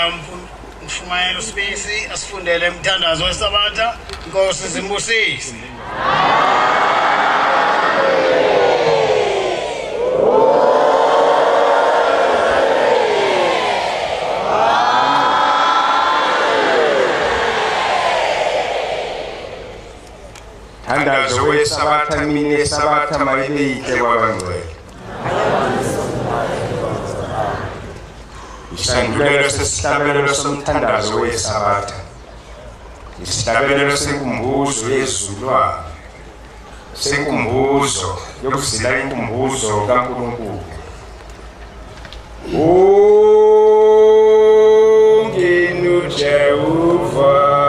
la Mfumayelo Space asifundele umthandazo wesabatha. Inkosi zimbusise. Thandazo wesabatha mini esabatha mayibe yihle kwabangcwele. Isandulelo sesihlabelelo somthandazo wesabatha. Isihlabelelo senkumbuzo yezulwane. Senkumbuzo yokuzila inkumbuzo kaNkulunkulu. Ungenu Jehova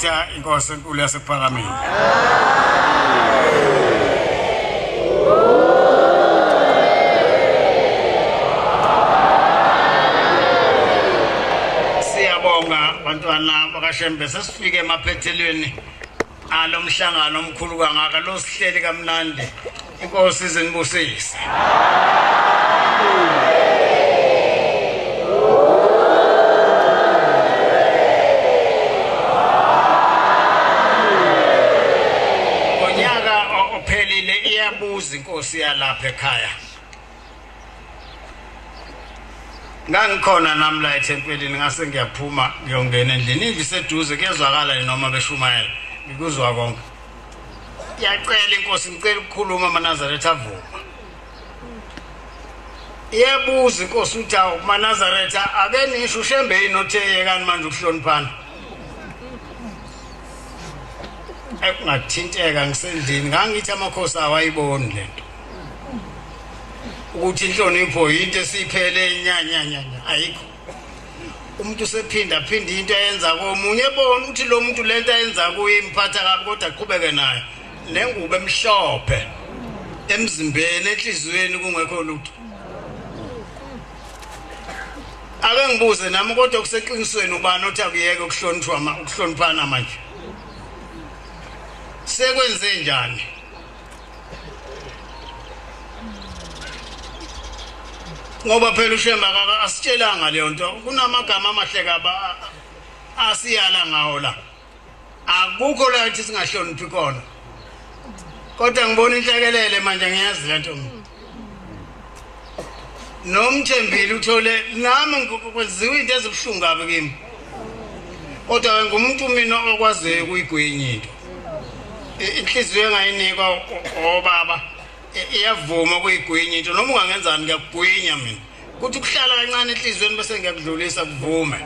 ukusapota inkosi enkulu yasePhakameni. Siyabonga bantwana bakaShembe sesifike emaphethelweni alomhlangano omkhulu kangaka lo sihleli kamnandi inkosi izinibusise. Ngonyaka ophelile iyabuza inkosi yalapha ekhaya. Ngangikhona namla ethempelini ngase ngiyaphuma ngiyongena endlini iviseduze kuyezwakala noma beshumayela ngikuzwa konke. Yacela inkosi ngicela ukukhuluma uManazaretha avuma. Iyabuza inkosi uthi awu uManazaretha ake nisho uShembe inotheye kani manje ukuhloniphana. Ekungathinteka ngisendlini ngangithi amakhosi awayiboni lento. Ukuthi inhlonipho into esiphele inyanya ayikho. Umuntu usephinda into ayenza komunye ebona ukuthi lo muntu lento ayenza kuye imphatha kabi kodwa aqhubeke nayo. Nengubo emhlophe emzimbeni enhlizweni kungekho lutho. Ake ngibuze nami kodwa kuseqinisweni ubani othi akuyeke ukuhloniphana manje. Sekwenze njani? Ngoba phela uShembe asitshelanga leyo nto kunamagama amahle kaba asiyala ngawo la. Akukho la ukuthi singahloniphi khona. Kodwa ngibona inhlekelele manje ngiyazi lento. Nomthembile uthole nami kwenziwa into ezibhlungu kabi kimi. Kodwa ngumuntu mina okwazi ukuyigwinya into. Inhliziyo engayinikwa obaba iyavuma ukuyigwinya into noma ungangenzani ngiyakugwinya mina. Kuthi kuhlala kancane enhlizweni bese ngiyakudlulisa kuvume.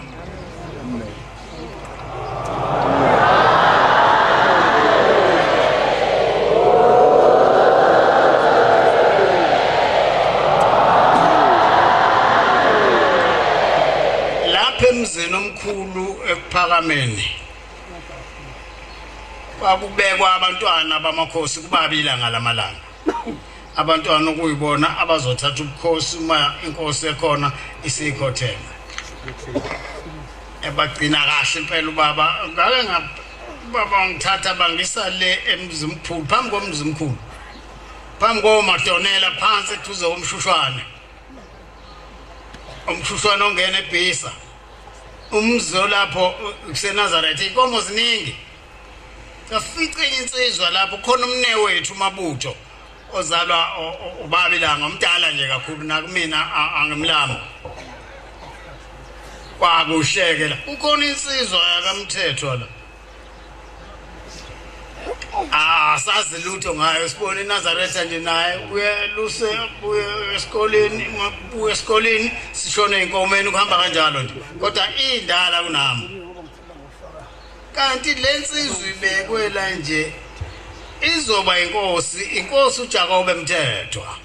Emzini omkhulu ePhakameni kwakubekwa abantwana bamakhosi kubabila ngalamalanga. Abantwana okuyibona abazothatha ubukhosi uma inkosi ekhona isikhothela. Ebagcina kahle impela ubaba ngake baba ngithatha bangisa le emzimkhulu phambi komzimkhulu. Phambi komadonela phansi eduze komshushwane. Umshushwane ongena eBhisa. Umzo lapho kuseNazaretha inkomo ziningi. Safica insizwa lapho khona umne wethu uMabutho ozalwa ubabilanga umdala nje kakhulu nakumina angimlamo. Kwakushekela ukhona insizwa yakamthetho la. Sazi lutho ngayo sibone iNazaretha nje naye uyeluse esikoleni sishone inkomeni ukuhamba kanjalo nje kodwa indala kunami. Kanti lensizwe ibekwela nje izoba inkosi uJakobe Mthethwa.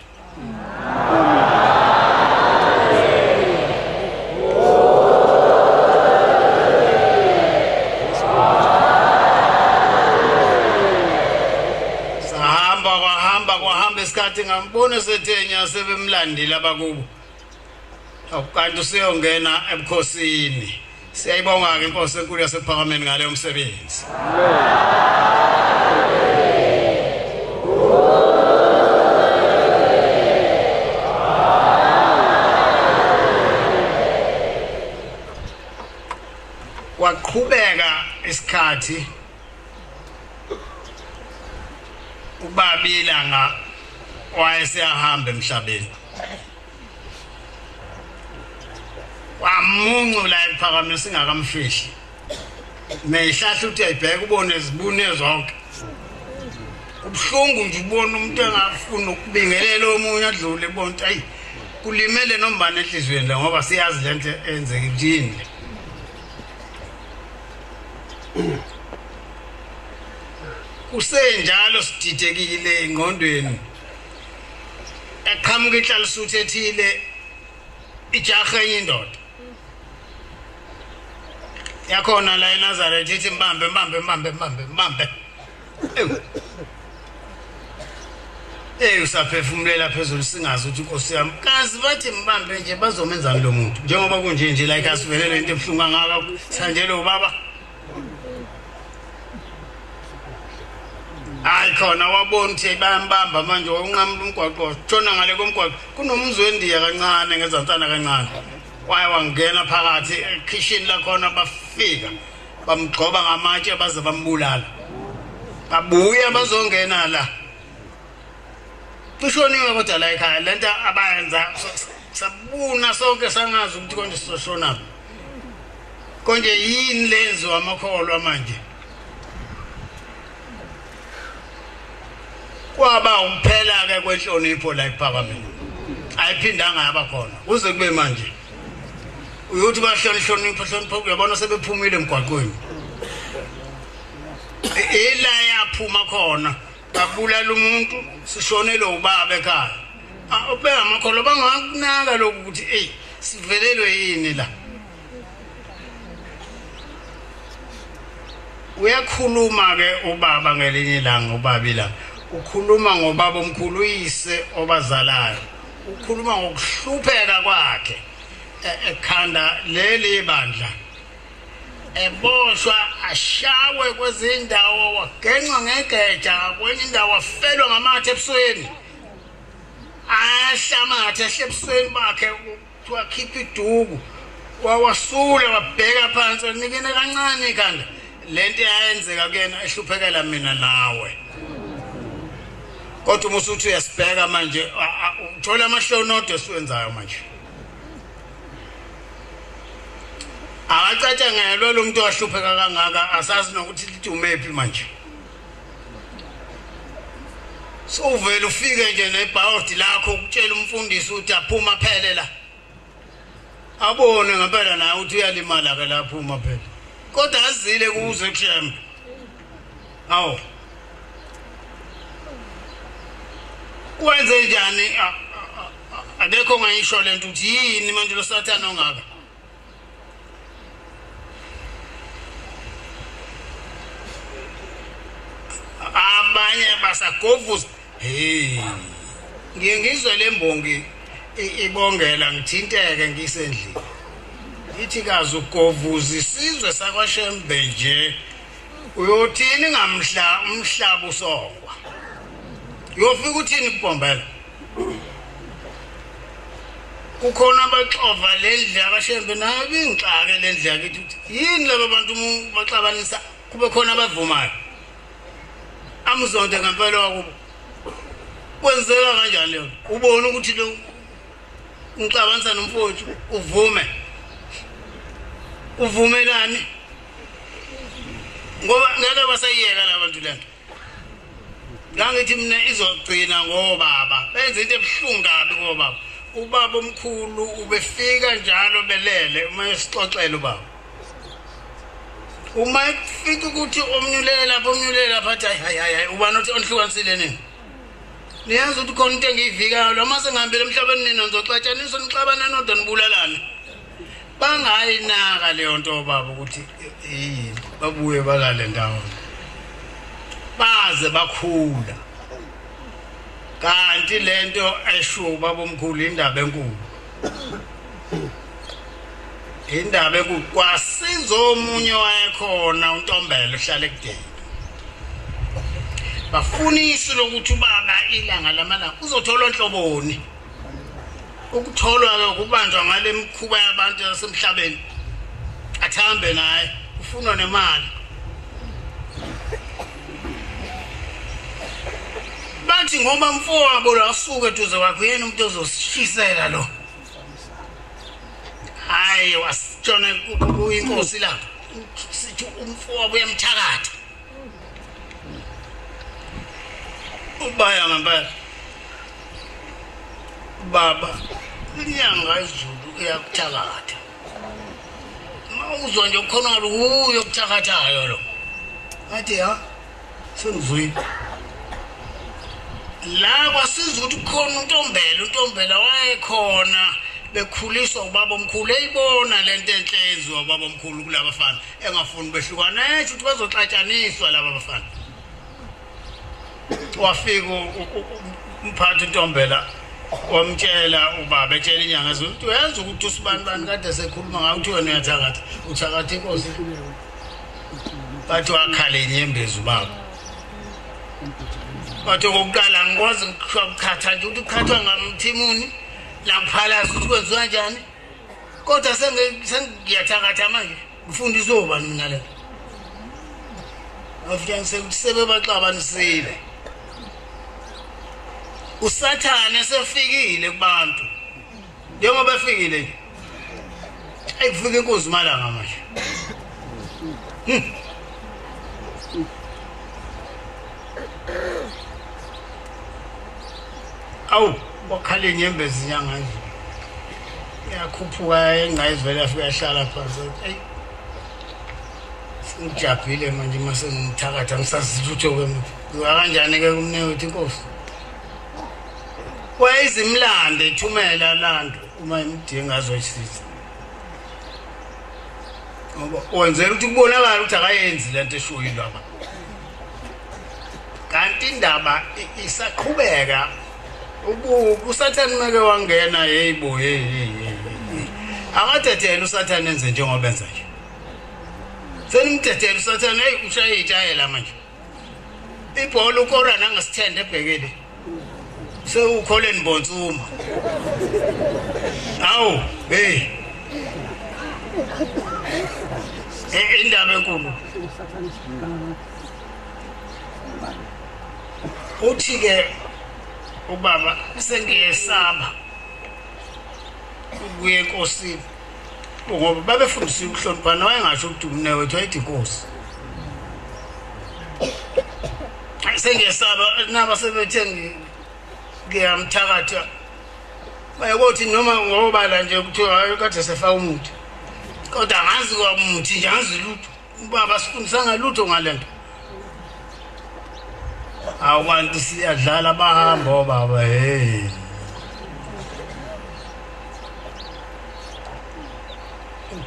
Kwahamba isikhathi ngambona sethenya sebemlandile abakubo. Kanti usiyongena ebukhosini. Siyayibonga ke inkosi enkulu yasePhakameni ngale umsebenzi. Waqhubeka isikhathi ubabilanga wayesehamba emhlabeni. Wamuncula ePhakameni singakamfihli. Meyihlahla uthi ayibheke ubone izibune zonke. Ubhlungu nje ubona umuntu engafuna ukubingelela omunye adlule bonke ayi kulimele nombane enhlizweni la ngoba siyazi lento enzeke kujini. Kusenjalo sididekile engqondweni. Eqhamuka inhlalisuthi ethile ijaha enye indoda. yakhona la eNazareth ithi mbambe. Usaphefumulela phezulu singazi ukuthi Nkosi yami kazi bathi mbambe nje bazomenzani lo muntu njengoba kunje like asivelele into ebhlungu angaka sanjelo baba khona wabona ukuthi bayambamba manje unqamula umgwaqo tshona ngale komgwaqo kunomzi wendiya kancane ngezantana kancane waye wangena phakathi ekitchen la khona bafika bamgcoba ngamatshe baze bambulala babuya bazongena la kushoniwe kodwa la ekhaya lento abayenza sabuna sonke sangazi ukuthi konje sizoshona konje yini lenzo amakholwa manje kwaba umphela ke kwenhlonipho la ePhakameni ayiphindanga yaba khona kuze kube manje uyothi bahlonipho uyabona sebephumile emgwaqweni ela yaphuma khona babulala umuntu sishonele ubaba ekhaya amakholwa bangakunaka lokhu ukuthi sivelelwe yini la uyakhuluma ke ubaba ngelinye ilanga ubaba ilanga ukhuluma ngobaba omkhulu uyise obazalayo ukhuluma ngokuhlupheka kwakhe ekhanda leli bandla eboshwa ashawe kwezindawo wagenqwa ngegeja kwenye indawo wafelwa ngamathe ebusweni ahlamathe ebusweni bakhe wakhipha iduku wawasula wabheka phansi nikene kancane ikhanda lento yayenzeka kuyena ehluphekela mina nawe kodwa umusuthi uyasibheka manje uthola amahlonodo esiwenzayo manje akacatshangelwe lo muntu wahlupheka kangaka asazi nokuthi litume phi manje so uvela ufike nje nebhawodi lakho ukutshela umfundisi ukuthi aphuma phele la abone ngempela naye ukuthi uyalimala ke lapho uma phela kodwa azile kuze kushembe awu kwenze njani akekho ngayisho lento ukuthi yini manje lo sathana ongaka abanye basagovuza ngiyengizwe lembongi ibongela ngithinteke ngisendlini ithi kazi ugovuza isizwe sakwaShembe nje uyothini umhlaba usongwa uyofika uthini kubombela kukhona abaxova lendlela kaShembe nayo bingixake lendlela kithi yini laba bantu baxabanisa kube khona abavumayo amuzonde ngempela wakubo kwenzeka kanjani leyo ubone ukuthi lo ngixabanisa nomfowethu uvumelani ngoba ngeke basayiyeka labantu lento ngithi mina izogcina ngobaba benza into ebhlungu kabi ngobaba ubaba omkhulu ubefika njalo belele uma esixoxela ubaba uma efika ukuthi omnyulela phathi hayi ubani uthi onhlukanisile nini niyazi ukuthi khona into engiyivikayo lama sengihambile emhlabeni nina nizoxatshaniswa nixabana nodwa nibulalane bangayinaka leyo nto baba ukuthi babuye balale ndawo baze bakhula kanti lento eshuba bomkhulu indaba enkulu kwasiza omunye wayekhona uNtombela uhlale kudeni bafunisa lokuthi ubaba ilanga lamalanga uzothola inhloboni ukutholwa ke kubanjwa ngale mikhuba yabantu yasemhlabeni athambe naye ufunwa nemali bathi ngoba mfowabo lo asuke eduze kwakhe yena umuntu ozoshisela lo hayi wasitshona kuyinkosi la sithi umfowabo uyamthakatha ubaya ngempela baba inyanga izulu iyakuthakatha mawuzwa nje ukhona uyo kuthakathayo lo athi sengizwile la kwasiza ukuthi khona uNtombela wayekhona bekhuliswa ubaba omkhulu eyibona lento enhle enziwa ubaba omkhulu kulabafana engafuni behlukana ukuthi bazoxatshaniswa laba bafana wafika umphathi uNtombela wamtshela ubaba etshela inyanga zonke uyenza ukuthi usibani kade sekhuluma ngayo ukuthi wena uyathakatha uthakatha inkosi bathi wakhala inyembezi ubaba bathi okokuqala ngikwazi ukukhatha nje ukuthi ukhathwa ngamthimuni la ngiphalaza ukuthi kwenziwa kanjani kodwa sengiyathakatha manje ngifundiswe ubani mina le afike ngisekuthi sebebaxabanisile usathane sefikile kubantu njengoba efikile ayikufika inkosi malanga manje awu wakhala inyembezi inyanga nje yakhuphuka engayivela afika yahlala phansi hey ngijabhile manje mase ngithakatha ngisazitho kanjani ke kumnewethu inkosi wayizimlande ithumela lantu uma imdinga azoyisiza ngoba wenzela ukuthi kubonakala ukuthi akayenzi lento eshoyile lapha kanti indaba isaqhubeka usathane make wangena yeyibo amathethelwe usathane enze njengoba enza nje senimthethelwe usathane hey ushaye itshayela manje ibhola ukora nangasithende ebhekele sewukholeni Mbonsuma awu hey indaba enkulu uthi ke ubaba sengiyesaba ukuye enkosini ngoba babefundisa ukuhloniphana wayengasho ukuthi umnewethu wayithi inkosi sengiyesaba naba sebethe ngiyamthakatha bayokuthi noma ngobala nje kuthiwa kade sefaka umuthi kodwa ngazi kwamuthi nje ngazi lutho ubaba sifundisanga lutho ngalento abantu siyadlala bahamba obaba hey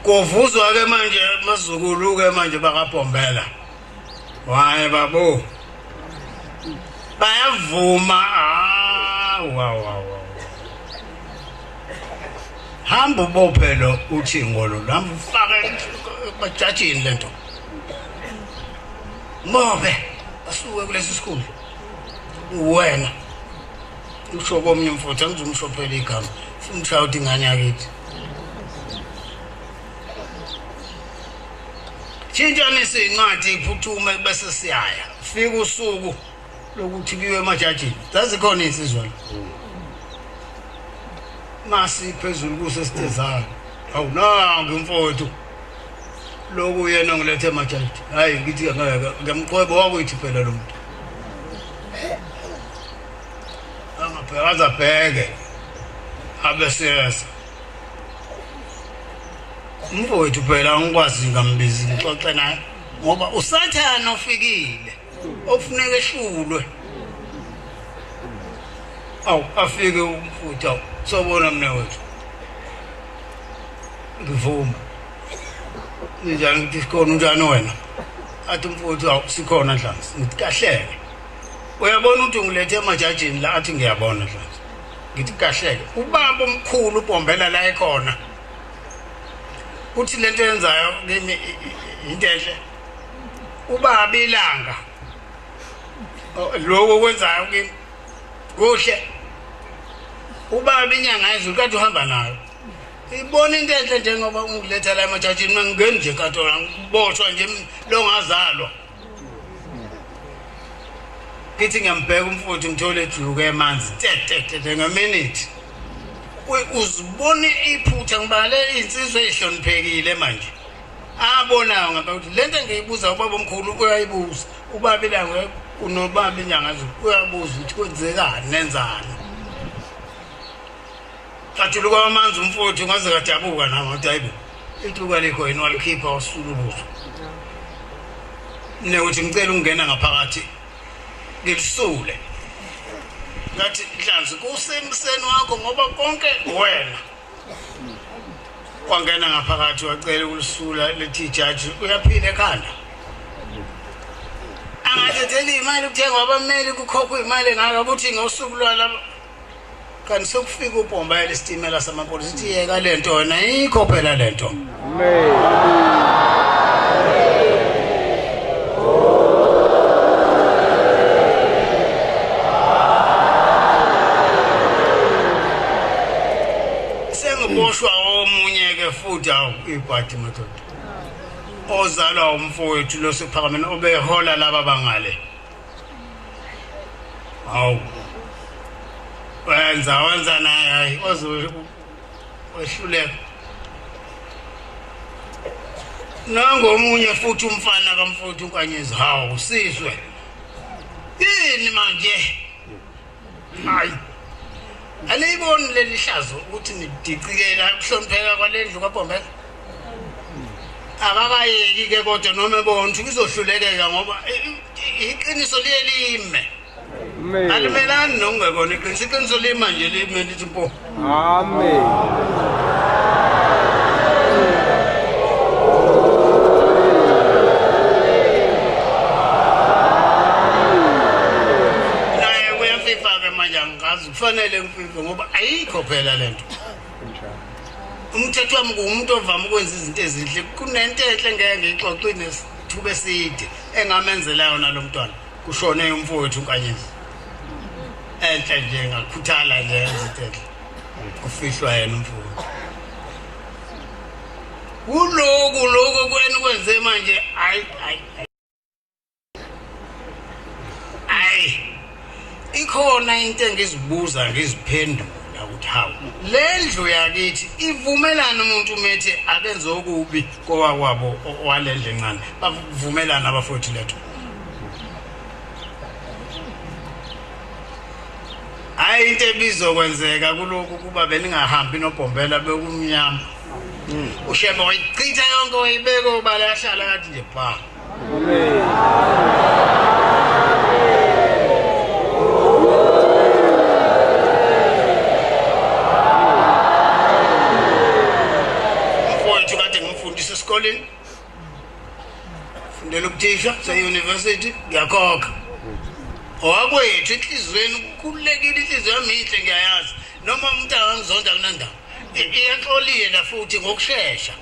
kovuzwa ke manje mazukulu ke manje bakaBhombela waye babo bayavuma wow hamba ubophelo uthi ngolo hamba ufake bajajini lento mobe asuke kulesi sikhulu wena usho komnye mfuthu angizumshophela igama ufuna ukuthi ingane yakithi tshintshana incwadi iphuthume bese siyaya fika usuku lokuthi kiwe emajajini zazikhona insizwa masi phezulu kusesitezana awunanga imfowethu loku yena ngilethe emajajini hayi ngithi ngamqwebo wakuyithi phela lo muntu angabhekaza bheke abesiyasa umfowethu phela ngikwazi ngambizi ngixoxe naye ngoba usathana ofikile ofuneka ehlulwe awu afike umfuthu sobona mnewethu ngivuma njani ngithi sikhona unjani wena athi umfuthu awu sikhona Dlansi ngithi kahleke uyabona ukuthi ngilethe emajajini la athi ngiyabona Dlansi ngithi kahleke ubaba omkhulu uBhombela la ekhona uthi lento yenzayo kimi into enhle ubaba ilanga lokho kwenzayo kimi kuhle ubaba inyanga yezulu kade uhamba nayo ibona into enhle njengoba ungiletha la emajajini mangingeni nje kade ngiboshwa nje lo ngazalwa ngithi ngiyambheka umfowethu ngithole ijuke emanzi tete ngeminute uzibone iphutha ngibale insizwe ehloniphekile manje abonayo ngapha ukuthi lento ngiyibuza ubaba omkhulu uyayibuza ubaba ilanga unobaba inyanga yezulu uyabuza ukuthi kwenzekani nenzani kathi lokho amanzi umfowethu ngaze kadabuka nama ukuthi hayibo ituka likho yini walikhipha wasulubuzo ne uthi ngicela ungena ngaphakathi ngilisule ngathi Dlansi kusemseni wakho ngoba konke wena wangena ngaphakathi wacela ukulisula lethi judge uyaphila ekhanda angathetheli imali ukuthengwa abameli kukhokhwa imali ngaka ukuthi ngosuku lwalabo kanti sokufika ubhomba yalesitimela samapolisi ithi yeka lento wena yikho phela lento sengiboshwa omunye ke futhi ibhadi madoda ozalwa umfowethu lo sephakameni obehola laba bangale hawu wenza naye hayi ozohluleka nangomunye futhi umfana kamfowethu unkanyezi hawu usizwe yini manje hayi aliyiboni leli hlazo ukuthi nidicikela ukuhlonipheka kwalendlu kaBhombela akakayeki ke kodwa noma ebona ukuthi kuzohlulekeka ngoba iqiniso liyelime alimelani nokungekona iqiniso lima nje lime lithi mpo amen naye kuyafifa ke manje angazi kufanele ngifife ngoba ayikho phela lento umthetho wami ngumuntu ovama ukwenza izinto ezinhle kunento enhle ngeke ngixoxe nesithuba eside engamenzela yona lo mntwana kushone umfowethu unkanyezi enhle nje ngakhuthala nje izinto enhle kufihlwa yena umfowethu kuloko kwena kwenze manje ikhona into engizibuza ngiziphendula ukuthi hawu lendlu yakithi ivumelana umuntu umethe akenze okubi kowakwabo walendle encane bavumelana abafowethu lethu hayi into ebizokwenzeka kuloko kuba beningahambi noBhombela bekumnyama ushebe wayichitha yonke wayibeka obala yahlala kathi nje pha esikoleni fundela ukuthisha se-university ngiyakhokha owakwethu enhliziyweni kukhululekile inhliziyo yami inhle ngiyayazi noma umuntu angangizonda kunandaba iyaxolile futhi ngokushesha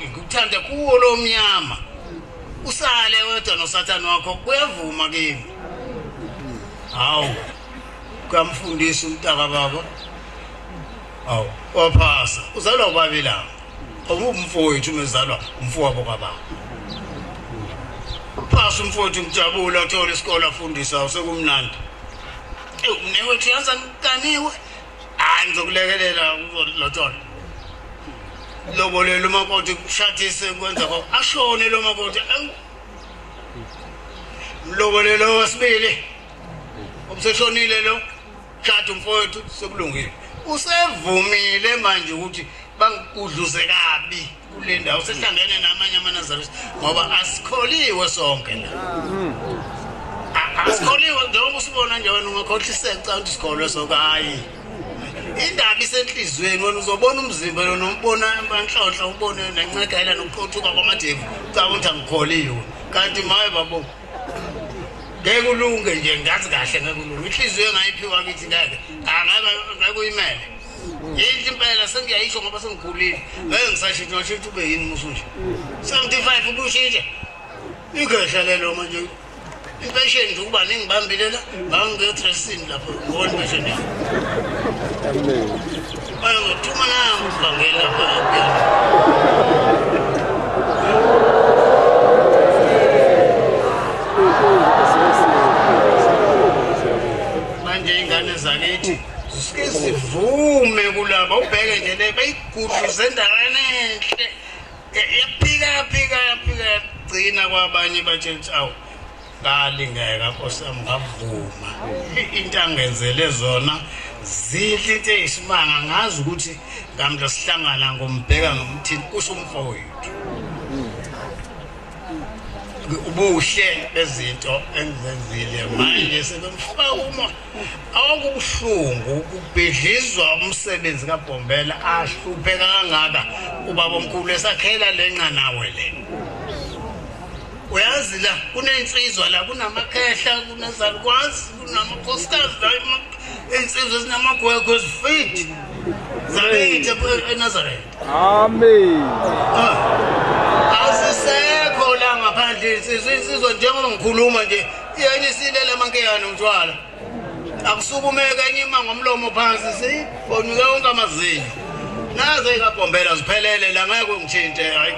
ukuthanda kuwo lo mnyama usale wedwa nosathane wakho kuyavuma kimi hawu kamfundisi umntaka baba hawu waphasa uzalwa ubabelana umfowethu umezalwa umfowabo kababa phasa umfowethu ngijabula uthola isikole afundisa sekumnandi umnewethu yaza nkaniwe ngizokulekelela uzolothola lobolela umakoti kushathise kwenza kwa ashone lo makoti mlobolela wasibili umseshonile lo shada umfowethu sekulungile usevumile manje ukuthi bangikudluze kabi kule ndawo sehlangene namanye amanazarisi ngoba asikholiwe sonke la asikholiwe njengoba usibona nje wena ungakhohliseka ukuthi isikole sonke hayi indaba isenhlizweni wena uzobona umzimba lo nombona embanhlohlo ubone nencekela nokuqothuka kwamadevu ucabangi angikholiwe kanti maye babo ngeke kulunge nje ngazi kahle ngeke kulunge inhliziyo engayiphiwa kithi ngeke ngeke uyimele yini impela sengiyayisho ngoba sengikhulile ngeke ngisashithi ngishithi ube yini musunje 75 ubushintshe ikhehla lelo manje impesheni nje ukuba ningibambile la ngangiyotresini lapho ngone impesheni amen ayo thuma na ngibangela lapha manje ingane zakithi sike sivume kulaba ubheke nje le bayigudluze endaweni enhle yaphika gcina kwabanye batshentsha awu ngalingeka nkosami ngavuma into angenzele zona zihle into eyisimanga ngazi ukuthi ngamhla sihlangana ngombheka ngomthini kusho umfowethu ubuhle bezinto engizenzile manje sebemfaka uma awukubuhlungu ukubhidlizwa umsebenzi kaBhombela ahlupheka kangaka ubaba omkhulu esakhela lenqa nawe le uyazi la kunensizwa la kunamakhehla kunezalukwazi kunamakhostas la insizwa ezinamagwegwe ezifit zakithi eNazareth Amen. Asisekho la ngaphandle sizizwa njengoba ngikhuluma nje yenye silela amankeyana umntwana akusukumeka enye ima ngomlomo phansi sibonyuke wonke amazinyo nazo ikaBhombela ziphelele la ngeke ngithinte hayi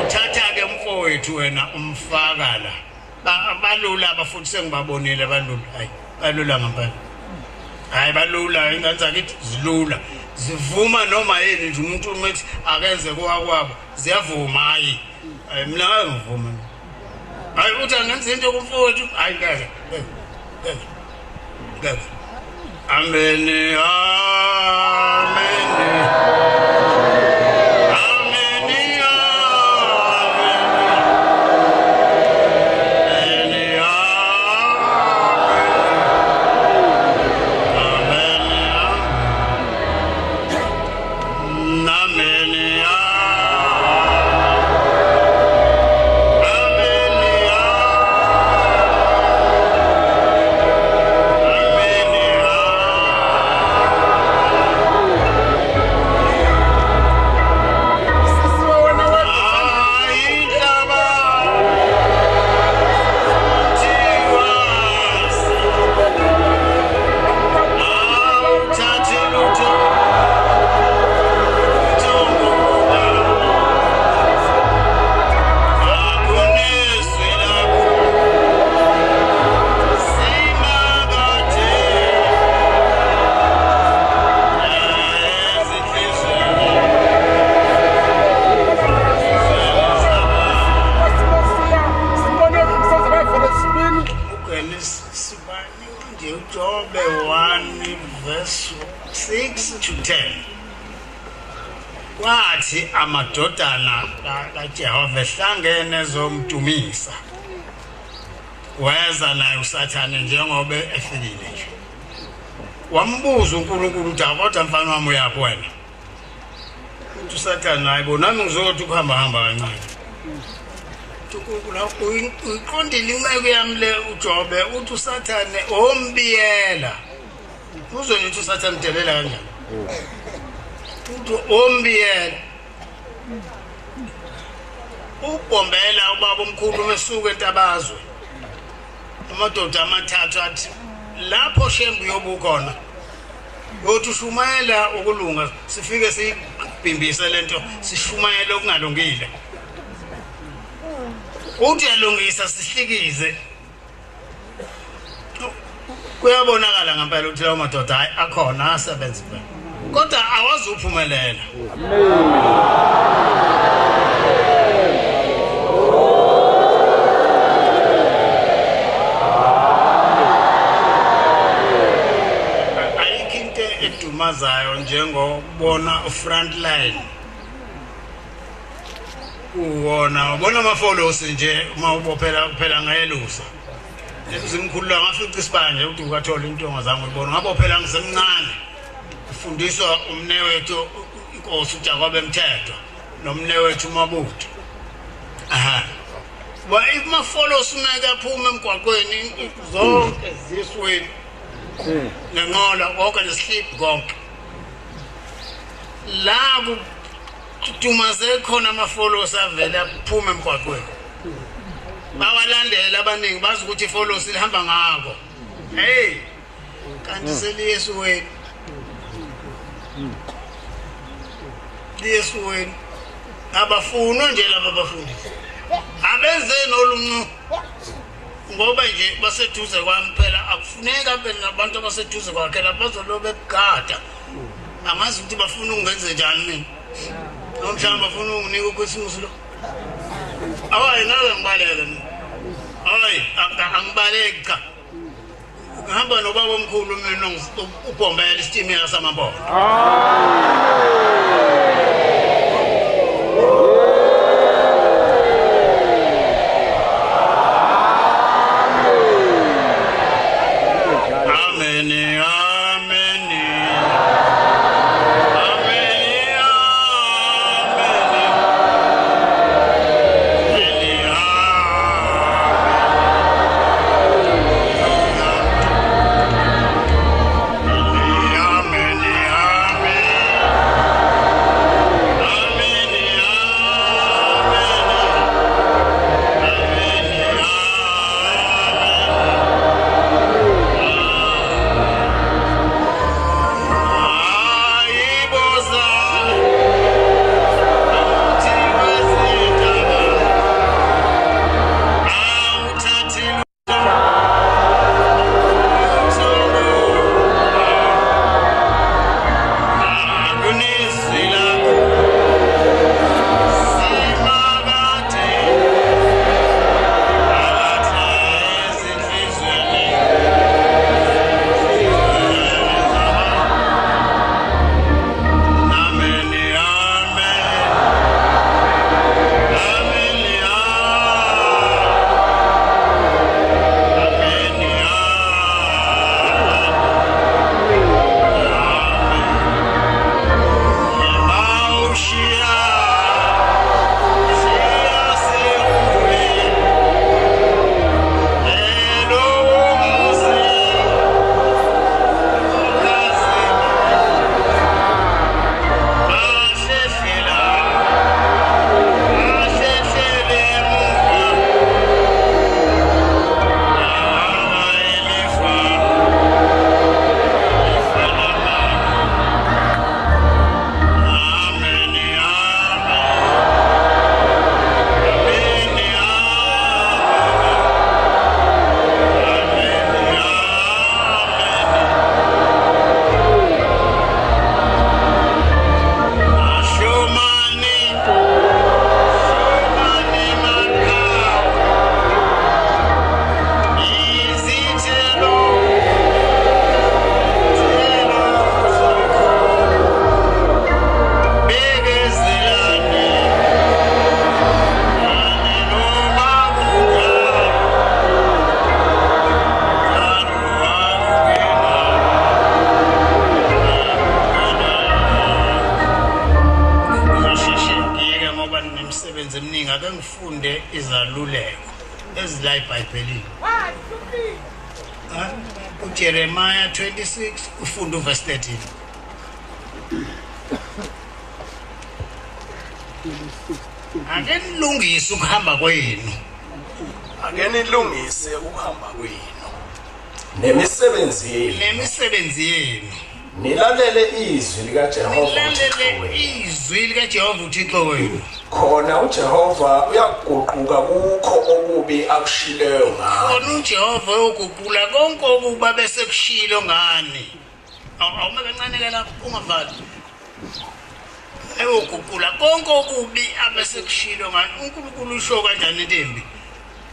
uthatha ke mfowethu wena umfaka la balula abafuthi sengibabonile balula hayi balula ngempela hayi balula ingane zakithi zilula zivuma noma yini nje umuntu umethi akenze kwakwabo ziyavuma hayi mina ngivuma hayi uthi angenza into kumfowethu hayi ngeke amen Jobe 1 verse 6 to 10 wathi amadodana kaJehova ehlangene zomdumisa weza naye uSathane njengoba efikile nje wambuza uNkulunkulu ukuthi kodwa mfana wami uyaphi wena uthi uSathane hayibo nami ngizothi ukuhamba kancane uyiqondile inceke yami le uJobe uthi uSathane ombiyela uzonithi uSathane delela kanjani uthi ombiyela uBhombela ubaba omkhulu mesuka entabazwe amadoda amathathu athi lapho shembu yobukhona uthi ushumayela ukulunga sifike sibhimbise lento sishumayela okungalungile uthi yalungisa sihlikize kuyabonakala ngempela ukuthi lawo madoda hayi akhona asebenza phela kodwa awazi uphumelela ayikho into edumazayo njengokubona front line ubona amafolosi nje uma ubophela kuphela ngayelusa zimkhulula ngafica isibanje ukuthi ukathola intonga zangu uyibona ngabophela ngisemncane ufundiswa umnewethu inkosi uJakobe Mthethwa nomnewethu uMabudu wa imafolosi umeke aphuma emgwaqweni zonke zisweni nenqola konke nesihliphi konke la Tumaze khona amafolosi avela kuphuma emgwaqweni bawalandela abaningi bazi ukuthi ifolosi lihamba ngako hey kanti seliyesu wena liyesu wena abafunwa nje laba bafundisi abenze noluncu ngoba nje baseduze kwamphela akufuneka bena nabantu abaseduze kwakhe labazolobe begada angazi ukuthi bafuna ungenze njani mina nomhlamba bafuna unginika ukwesimusi lo hayi nawe ngibaleke mina hayi angibaleki cha ngihamba nobaba omkhulu mina ubhombela isitimela samabona. Ngifunde izaluleko ezila eBhayibhelini. uJeremiah 26 ufunda uverse 13. Ake nilungise ukuhamba kwenu. Ake nilungise ukuhamba kwenu. Nemisebenzi yenu. Nilalele izwi likaJehova uThixo wenu. Khona uJehova uyaguquka kukho okubi akushileyo ngani. Khona uJehova uyaguqula konke okuba bese kushilo ngani. Awume kancane ke lapho ungavali. Uyaguqula konke okubi abese kushilo ngani. uNkulunkulu usho kanjani intombi?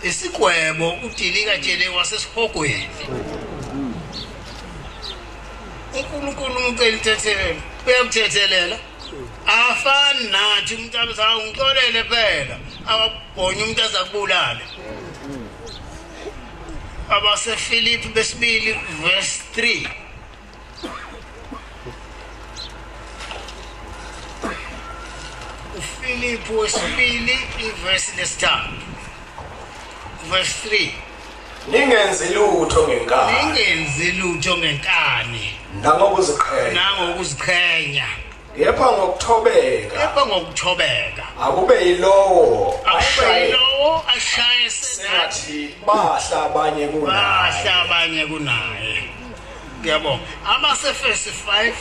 Isigwebo udilika tshele wasesihogweni. uNkulunkulu umcelithethelela uyakuthethelela afani nathi umuntu abazayo ngixolele phela ababonye umuntu azakubulala. Abase Philippi besibili verse 3. uPhilippi wesibili iverse lesithathu verse 3. Ningenzi lutho ngenkani nangokuziqhenya kepha ngokuthobeka akube yilowo ashaye sengathi bahla abanye kunaye. Ngiyabonga. Abase-Efesi 5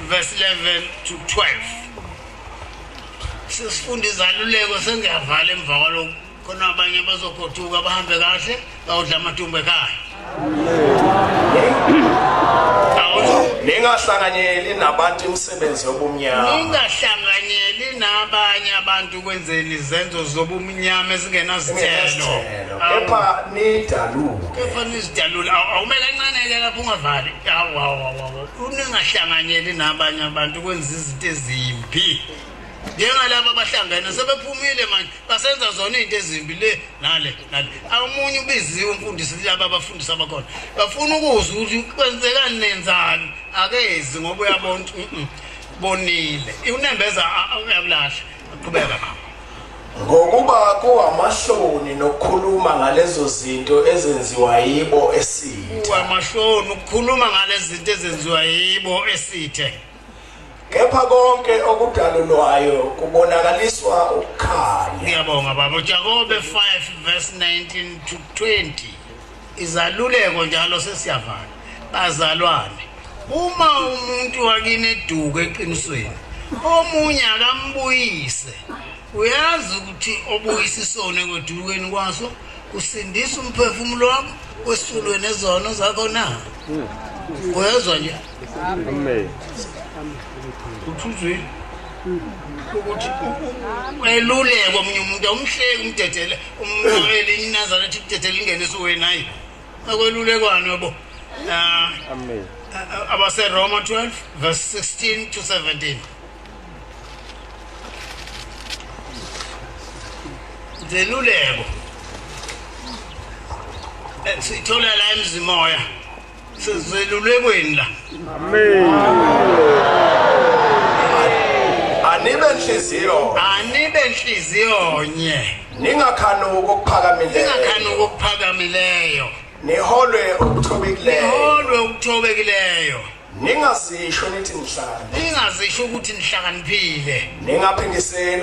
verse 11 to 12. Sesifunda izaluleko sengiyavala emva kwalokho. Khona abanye bazogoduka bahambe kahle bawudla amathumbu ekhaya. Ningahlanganyeli nabantu imisebenzi yobumnyama. Ningahlanganyeli nabanye abantu kwenzeni izenzo zobumnyama ezingenazithelo kepha nidaluke kepha nizidalula awumele kancane-ke lapho ungavali uningahlanganyeli nabanye abantu kwenza izinto ezimbi njengalabo abahlangene sebephumile manje basenza zona izinto ezimbi le nale omunye ubiziwe umfundisi laba abafundisi abakhona bafuna ukuzwa ukuthi kwenzekani nenzani akezi ngoba uyabona bonile unembeza uyakulahla aqhubeka ngokuba kuwamahloni nokukhuluma ngalezo zinto ezenziwa yibo esithe kuwamahloni ukukhuluma ngalezo zinto ezenziwa yibo esithe kepha konke okudalulwayo kubonakaliswa ukukhanya ngiyabonga baba Jakobe 5 verse 19 to 20 izaluleko njalo sesiyavala bazalwane uma umuntu wakini eduka eqinisweni omunye akambuyise uyazi ukuthi obuyisa isone kwedukeni kwaso kusindisa umphefumulo wakho wesulweni ezono zakho na uyezwa nje Amen. uthuzwe ukuthi eluleko omunye umuntu awumhleki umdedele elinye Nazareth ukudedela ingeniso wena hayi akwelulekwane yabo Amen. abase Roma 12 verse 16 to 17 zeluleko sithola la emzimoya sizelulekweni la Amen. anibe nhliziyo nye ningakhanuki okuphakamileyo niholwe okuthobekileyo ningazisho nithi nihlakaniphile ningazisho ukuthi nihlakaniphile ningaphindiseli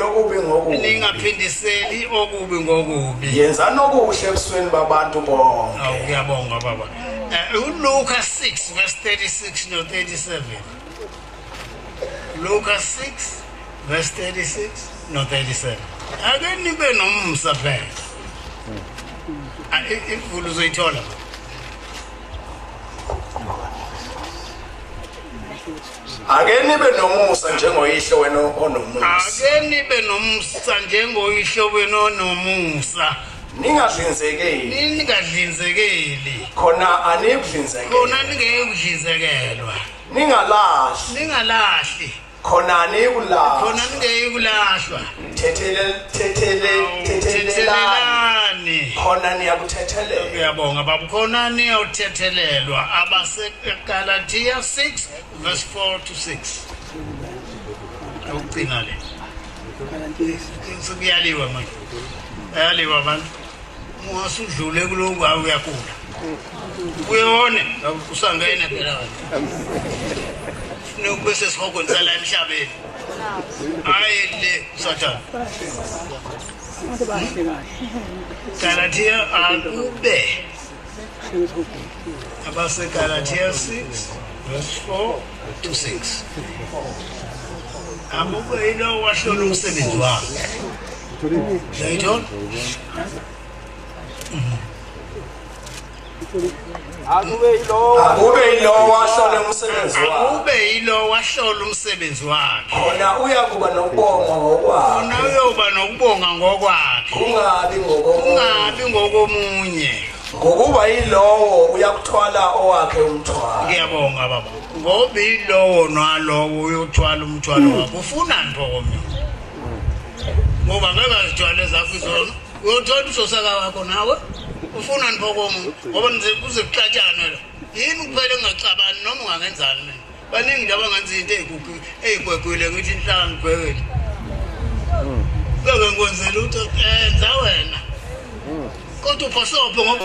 okubi ngokubi yenzani okuhle ebusweni babantu bonke ngiyabonga baba uLuka 6 verse 36 no 37 Luka 6 verse 36 no 37 ake nibe nomsa phela imvulu uzoyithola ake nibe nomusa njengoyihlo wena onomusa ningadlinzekeli khona ningekuhlinzekelwa ningalahli khona ningekulahlwa thethelelani khona niyakuthethelelwa ngiyabonga baba khona niyawuthethelelwa abaseGalatia 6 verse 4 to 6 ukugcina le sikuyaliwa manje ayaliwa abantu ungasudlule kuloko uyakula uyone usangena phela nokubese sihoko nsala emhlabeni ayile sathana Galatia akube abaseGalatia 6 verse 4 to 6 akube yilo wahlola umsebenzi wakhe Jayton akube yilo wahlola umsebenzi wakhe khona uyakuba nokubonga ngokwakhe kungabi ngokomunye ngokuba yilowo uyakuthwala owakhe umthwalo ngiyabonga baba ngoba yilowo nalowo uyothwala umthwalo wakhe ufunani phokomi ngoba ngeke azithwale zakho izona uyothola usosaka wakho nawe ufunani phokomi ngoba kuze kuxatshana la yini kuphela engacabani noma ungangenzani mina baningi nje abangenza into eyigwegwile ngithi inhlaka ngigwegele ngeke ngikwenzela ukuthi enza wena kodwa uphosopho ngoba